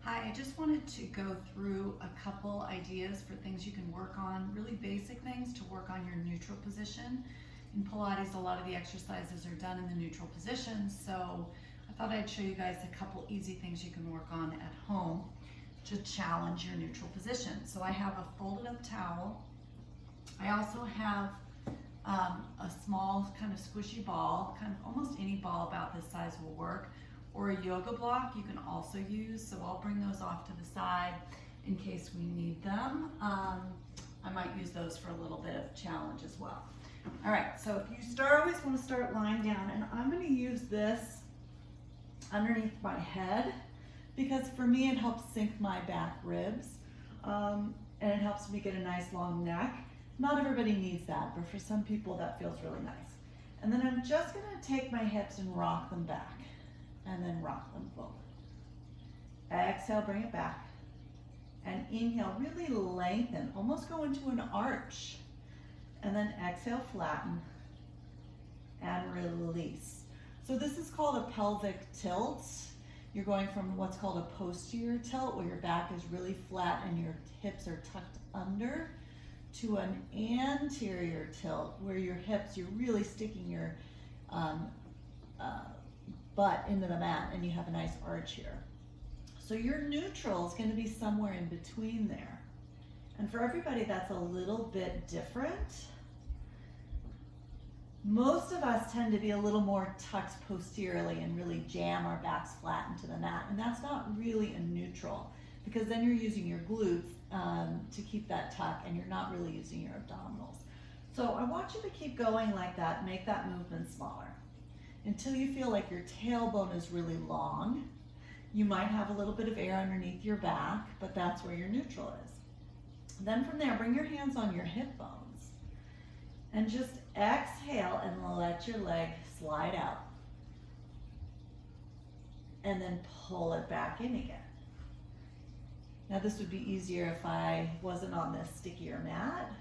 Hi, I just wanted to go through a couple ideas for things you can work on, really basic things to work on your neutral position. In Pilates, a lot of the exercises are done in the neutral position, so I thought I'd show you guys a couple easy things you can work on at home to challenge your neutral position. So I have a folded up towel. I also have a small kind of squishy ball, kind of almost any ball about this size will work, or a yoga block you can also use. So I'll bring those off to the side in case we need them. I might use those for a little bit of challenge as well. All right, so if you always want to start lying down, and I'm going to use this underneath my head because for me it helps sink my back ribs and it helps me get a nice long neck. Not everybody needs that, but for some people that feels really nice. And then I'm just going to take my hips and rock them back and then rock them forward. Exhale, bring it back. And inhale, really lengthen, almost go into an arch. And then exhale, flatten and release. So this is called a pelvic tilt. You're going from what's called a posterior tilt, where your back is really flat and your hips are tucked under, to an anterior tilt, where your hips, you're really sticking your butt into the mat and you have a nice arch here. So your neutral is going to be somewhere in between there. And for everybody that's a little bit different. Most of us tend to be a little more tucked posteriorly and really jam our backs flat into the mat. And that's not really a neutral, because then you're using your glutes to keep that tuck and you're not really using your abdominals. So I want you to keep going like that, make that movement smaller until you feel like your tailbone is really long. You might have a little bit of air underneath your back, but that's where your neutral is. Then from there, bring your hands on your hip bones and just exhale and let your leg slide out. And then pull it back in again. Now this would be easier if I wasn't on this stickier mat.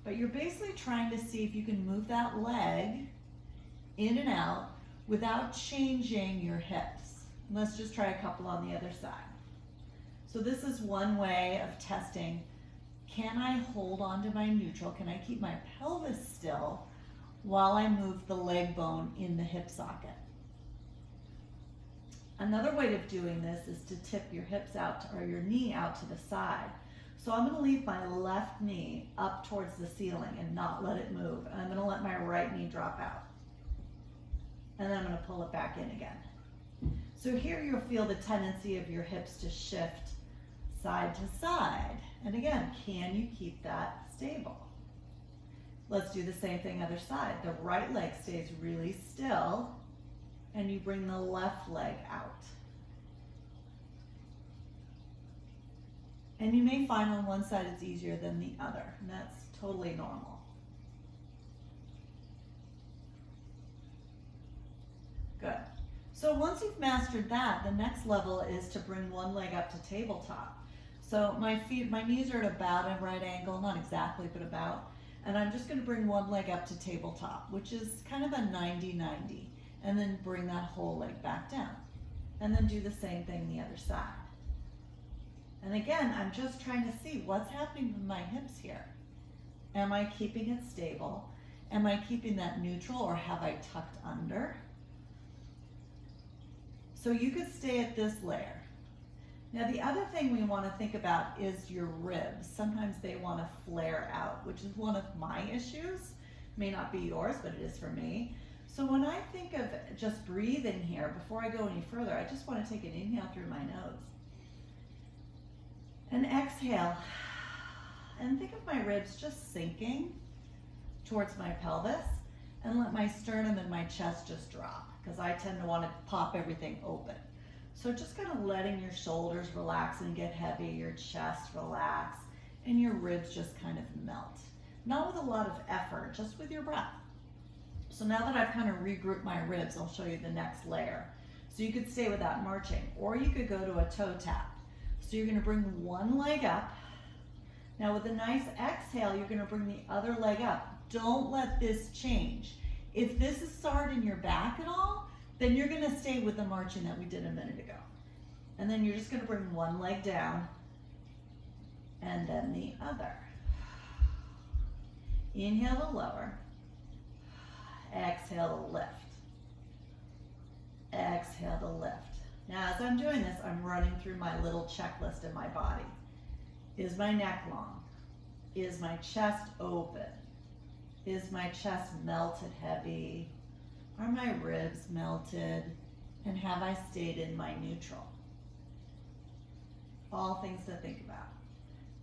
But you're basically trying to see if you can move that leg in and out without changing your hips. And let's just try a couple on the other side. So this is one way of testing, can I hold on to my neutral? Can I keep my pelvis still while I move the leg bone in the hip socket? Another way of doing this is to tip your hips out or your knee out to the side. So I'm going to leave my left knee up towards the ceiling and not let it move. And I'm going to let my right knee drop out. And then I'm going to pull it back in again. So here you'll feel the tendency of your hips to shift side to side. And again, can you keep that stable? Let's do the same thing other side. The right leg stays really still and you bring the left leg out. And you may find on one side it's easier than the other, and that's totally normal. Good. So once you've mastered that, the next level is to bring one leg up to tabletop. So my knees are at about a right angle, not exactly, but about. And I'm just going to bring one leg up to tabletop, which is kind of a 90-90. And then bring that whole leg back down. And then do the same thing the other side. And again, I'm just trying to see what's happening with my hips here. Am I keeping it stable? Am I keeping that neutral, or have I tucked under? So you could stay at this layer. Now the other thing we want to think about is your ribs. Sometimes they want to flare out, which is one of my issues. May not be yours, but it is for me. So when I think of just breathing here, before I go any further, I just want to take an inhale through my nose. And exhale. And think of my ribs just sinking towards my pelvis, and let my sternum and my chest just drop, because I tend to want to pop everything open. So just kind of letting your shoulders relax and get heavy, your chest relax, and your ribs just kind of melt. Not with a lot of effort, just with your breath. So now that I've kind of regrouped my ribs, I'll show you the next layer. So you could stay with that marching, or you could go to a toe tap. So you're going to bring one leg up. Now with a nice exhale, you're going to bring the other leg up. Don't let this change. If this is hard in your back at all, then you're going to stay with the marching that we did a minute ago. And then you're just gonna bring one leg down and then the other. Inhale to lower. Exhale to lift. Exhale to lift. Now as I'm doing this, I'm running through my little checklist in my body. Is my neck long? Is my chest open? Is my chest melted heavy? Are my ribs melted? And have I stayed in my neutral? All things to think about.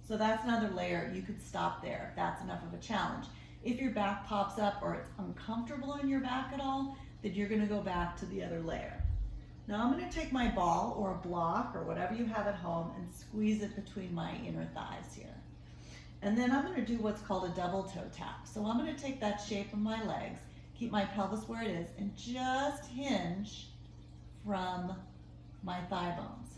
So that's another layer. You could stop there if that's enough of a challenge. If your back pops up or it's uncomfortable in your back at all, then you're gonna go back to the other layer. Now I'm gonna take my ball or a block or whatever you have at home and squeeze it between my inner thighs here. And then I'm gonna do what's called a double toe tap. So I'm gonna take that shape of my legs, keep my pelvis where it is, and just hinge from my thigh bones.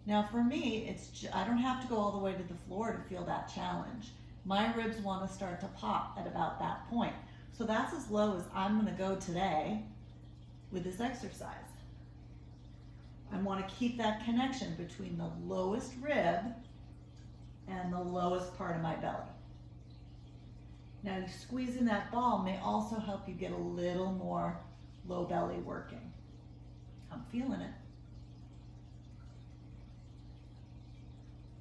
Now for me, I don't have to go all the way to the floor to feel that challenge. My ribs want to start to pop at about that point. So that's as low as I'm going to go today with this exercise. I want to keep that connection between the lowest rib and the lowest part of my belly. Now squeezing that ball may also help you get a little more low belly working. I'm feeling it.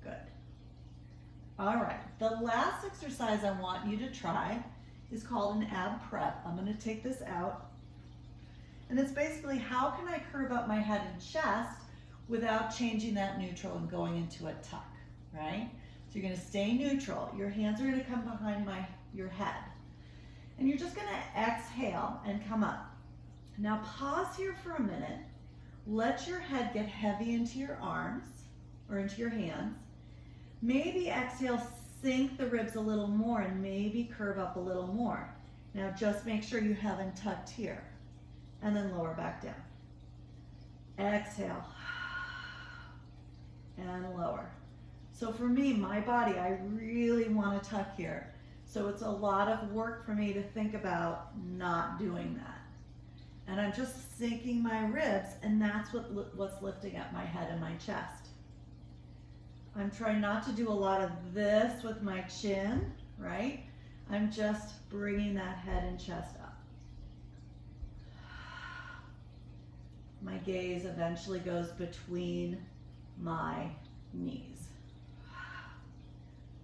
Good. All right, the last exercise I want you to try is called an ab prep. I'm going to take this out. And it's basically how can I curve up my head and chest without changing that neutral and going into a tuck, right? So you're going to stay neutral. Your hands are going to come behind your head. And you're just going to exhale and come up. Now pause here for a minute. Let your head get heavy into your arms or into your hands. Maybe exhale, sink the ribs a little more and maybe curve up a little more. Now just make sure you haven't tucked here. And then lower back down. Exhale. And lower. So for me, my body, I really want to tuck here. So it's a lot of work for me to think about not doing that. And I'm just sinking my ribs, and that's what's lifting up my head and my chest. I'm trying not to do a lot of this with my chin, right? I'm just bringing that head and chest up. My gaze eventually goes between my knees.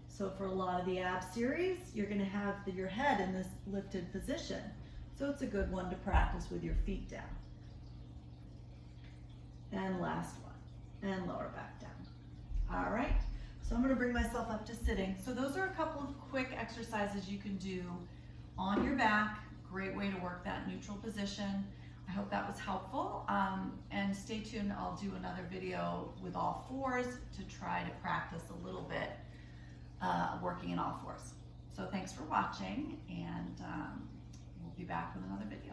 So for a lot of the ab series, you're going to have your head in this lifted position. So it's a good one to practice with your feet down. And last one, and lower back down. All right, so I'm going to bring myself up to sitting. So those are a couple of quick exercises you can do on your back. Great way to work that neutral position. I hope that was helpful. And stay tuned, I'll do another video with all fours to try to practice a little bit working in all fours. So thanks for watching, and we'll be back with another video.